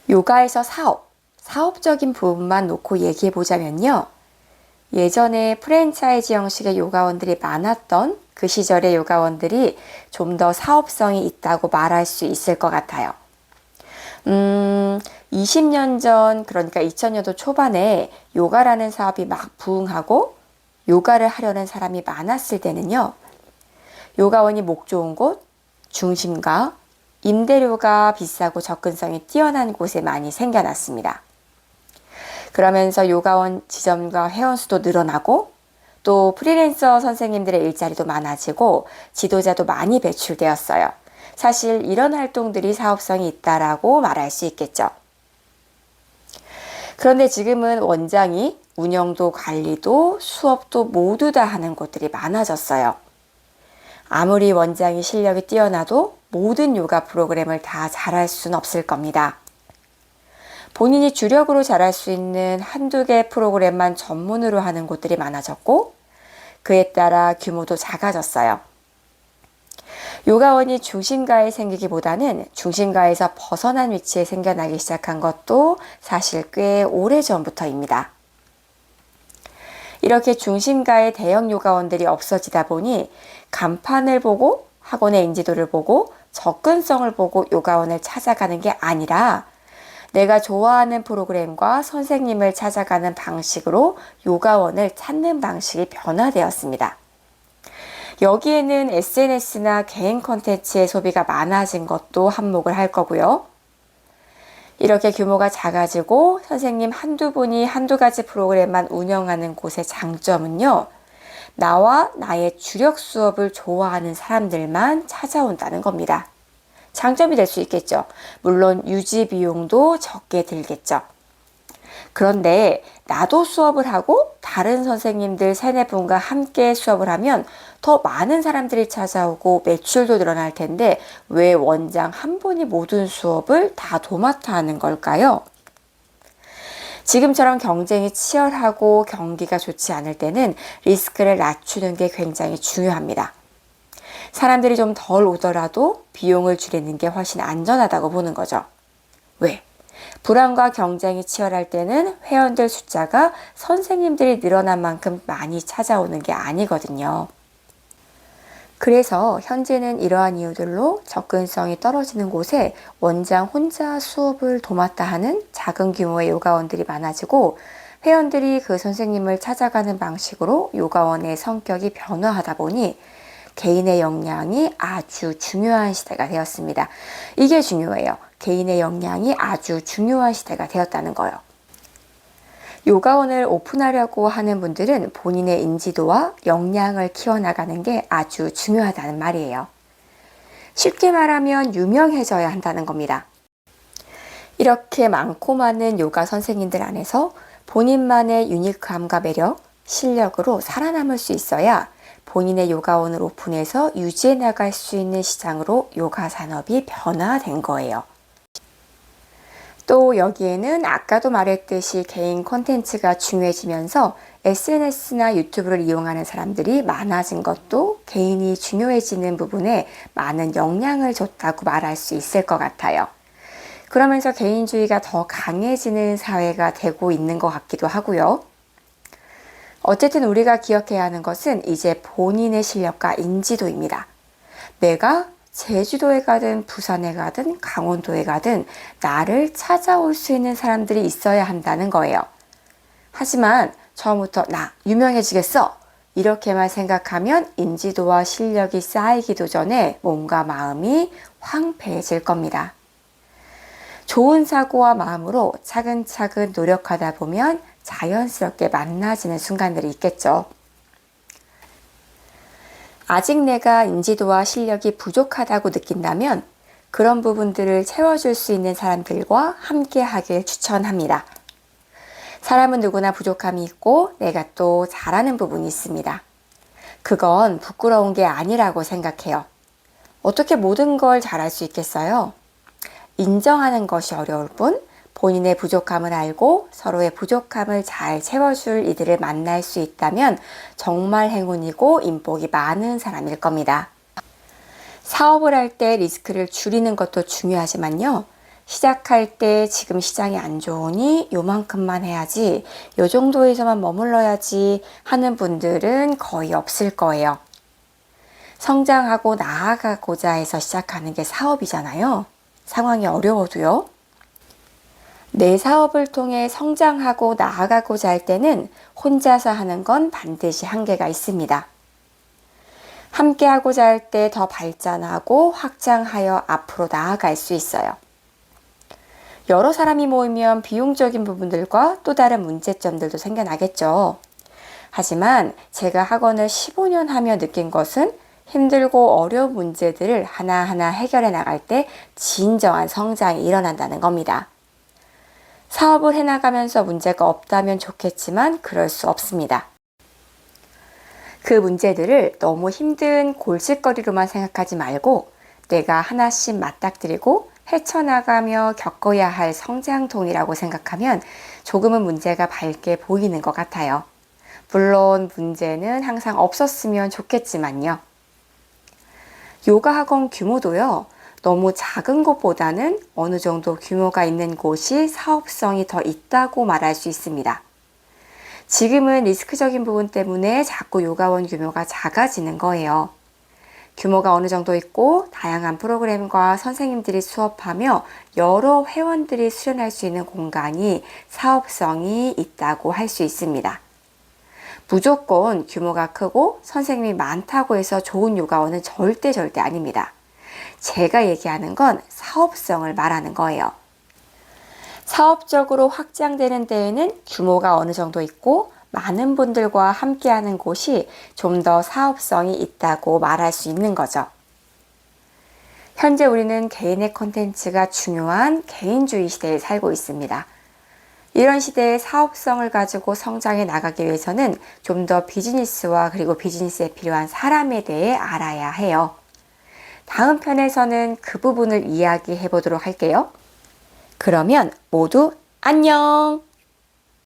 요가에서 사업적인 부분만 놓고 얘기해 보자면요. 예전에 프랜차이즈 형식의 요가원들이 많았던 그 시절의 요가원들이 좀 더 사업성이 있다고 말할 수 있을 것 같아요. 20년 전, 그러니까 2000년도 초반에 요가라는 사업이 막 부흥하고 요가를 하려는 사람이 많았을 때는요. 요가원이 목 좋은 곳, 중심가, 임대료가 비싸고 접근성이 뛰어난 곳에 많이 생겨났습니다. 그러면서 요가원 지점과 회원수도 늘어나고 또 프리랜서 선생님들의 일자리도 많아지고 지도자도 많이 배출되었어요. 사실 이런 활동들이 사업성이 있다라고 말할 수 있겠죠. 그런데 지금은 원장이 운영도 관리도 수업도 모두 다 하는 곳들이 많아졌어요. 아무리 원장이 실력이 뛰어나도 모든 요가 프로그램을 다 잘할 수는 없을 겁니다. 본인이 주력으로 잘할 수 있는 한두 개 프로그램만 전문으로 하는 곳들이 많아졌고 그에 따라 규모도 작아졌어요. 요가원이 중심가에 생기기보다는 중심가에서 벗어난 위치에 생겨나기 시작한 것도 사실 꽤 오래전부터입니다. 이렇게 중심가의 대형 요가원들이 없어지다 보니 간판을 보고 학원의 인지도를 보고 접근성을 보고 요가원을 찾아가는 게 아니라 내가 좋아하는 프로그램과 선생님을 찾아가는 방식으로 요가원을 찾는 방식이 변화되었습니다. 여기에는 SNS나 개인 콘텐츠의 소비가 많아진 것도 한몫을 할 거고요. 이렇게 규모가 작아지고 선생님 한두 분이 한두 가지 프로그램만 운영하는 곳의 장점은요. 나와 나의 주력 수업을 좋아하는 사람들만 찾아온다는 겁니다. 장점이 될 수 있겠죠. 물론 유지 비용도 적게 들겠죠. 그런데 나도 수업을 하고 다른 선생님들 세네 분과 함께 수업을 하면 더 많은 사람들이 찾아오고 매출도 늘어날 텐데 왜 원장 한 분이 모든 수업을 다 도맡아 하는 걸까요? 지금처럼 경쟁이 치열하고 경기가 좋지 않을 때는 리스크를 낮추는 게 굉장히 중요합니다. 사람들이 좀 덜 오더라도 비용을 줄이는 게 훨씬 안전하다고 보는 거죠. 왜? 불안과 경쟁이 치열할 때는 회원들 숫자가 선생님들이 늘어난 만큼 많이 찾아오는 게 아니거든요. 그래서 현재는 이러한 이유들로 접근성이 떨어지는 곳에 원장 혼자 수업을 도맡아 하는 작은 규모의 요가원들이 많아지고 회원들이 그 선생님을 찾아가는 방식으로 요가원의 성격이 변화하다 보니 개인의 역량이 아주 중요한 시대가 되었습니다. 이게 중요해요. 개인의 역량이 아주 중요한 시대가 되었다는 거예요. 요가원을 오픈하려고 하는 분들은 본인의 인지도와 역량을 키워나가는 게 아주 중요하다는 말이에요. 쉽게 말하면 유명해져야 한다는 겁니다. 이렇게 많고 많은 요가 선생님들 안에서 본인만의 유니크함과 매력, 실력으로 살아남을 수 있어야 본인의 요가원을 오픈해서 유지해 나갈 수 있는 시장으로 요가 산업이 변화된 거예요. 또 여기에는 아까도 말했듯이 개인 콘텐츠가 중요해지면서 SNS나 유튜브를 이용하는 사람들이 많아진 것도 개인이 중요해지는 부분에 많은 영향을 줬다고 말할 수 있을 것 같아요. 그러면서 개인주의가 더 강해지는 사회가 되고 있는 것 같기도 하고요. 어쨌든 우리가 기억해야 하는 것은 이제 본인의 실력과 인지도입니다. 내가 제주도에 가든 부산에 가든 강원도에 가든 나를 찾아올 수 있는 사람들이 있어야 한다는 거예요. 하지만 처음부터 나 유명해지겠어 이렇게만 생각하면 인지도와 실력이 쌓이기도 전에 몸과 마음이 황폐해질 겁니다. 좋은 사고와 마음으로 차근차근 노력하다 보면 자연스럽게 만나지는 순간들이 있겠죠. 아직 내가 인지도와 실력이 부족하다고 느낀다면 그런 부분들을 채워줄 수 있는 사람들과 함께 하길 추천합니다. 사람은 누구나 부족함이 있고 내가 또 잘하는 부분이 있습니다. 그건 부끄러운 게 아니라고 생각해요. 어떻게 모든 걸 잘할 수 있겠어요? 인정하는 것이 어려울 뿐 본인의 부족함을 알고 서로의 부족함을 잘 채워줄 이들을 만날 수 있다면 정말 행운이고 인복이 많은 사람일 겁니다. 사업을 할 때 리스크를 줄이는 것도 중요하지만요. 시작할 때 지금 시장이 안 좋으니 요만큼만 해야지, 요 정도에서만 머물러야지 하는 분들은 거의 없을 거예요. 성장하고 나아가고자 해서 시작하는 게 사업이잖아요. 상황이 어려워도요. 내 사업을 통해 성장하고 나아가고자 할 때는 혼자서 하는 건 반드시 한계가 있습니다. 함께 하고자 할 때 더 발전하고 확장하여 앞으로 나아갈 수 있어요. 여러 사람이 모이면 비용적인 부분들과 또 다른 문제점들도 생겨나겠죠. 하지만 제가 학원을 15년 하며 느낀 것은 힘들고 어려운 문제들을 하나하나 해결해 나갈 때 진정한 성장이 일어난다는 겁니다. 사업을 해나가면서 문제가 없다면 좋겠지만 그럴 수 없습니다. 그 문제들을 너무 힘든 골칫거리로만 생각하지 말고 내가 하나씩 맞닥뜨리고 헤쳐나가며 겪어야 할 성장통이라고 생각하면 조금은 문제가 밝게 보이는 것 같아요. 물론 문제는 항상 없었으면 좋겠지만요. 요가 학원 규모도요, 너무 작은 곳보다는 어느 정도 규모가 있는 곳이 사업성이 더 있다고 말할 수 있습니다. 지금은 리스크적인 부분 때문에 자꾸 요가원 규모가 작아지는 거예요. 규모가 어느 정도 있고 다양한 프로그램과 선생님들이 수업하며 여러 회원들이 수련할 수 있는 공간이 사업성이 있다고 할 수 있습니다. 무조건 규모가 크고 선생님이 많다고 해서 좋은 요가원은 절대 아닙니다. 제가 얘기하는 건 사업성을 말하는 거예요. 사업적으로 확장되는 데에는 규모가 어느 정도 있고 많은 분들과 함께하는 곳이 좀 더 사업성이 있다고 말할 수 있는 거죠. 현재 우리는 개인의 콘텐츠가 중요한 개인주의 시대에 살고 있습니다. 이런 시대에 사업성을 가지고 성장해 나가기 위해서는 좀 더 비즈니스와 그리고 비즈니스에 필요한 사람에 대해 알아야 해요. 다음 편에서는 그 부분을 이야기해 보도록 할게요. 그러면 모두 안녕!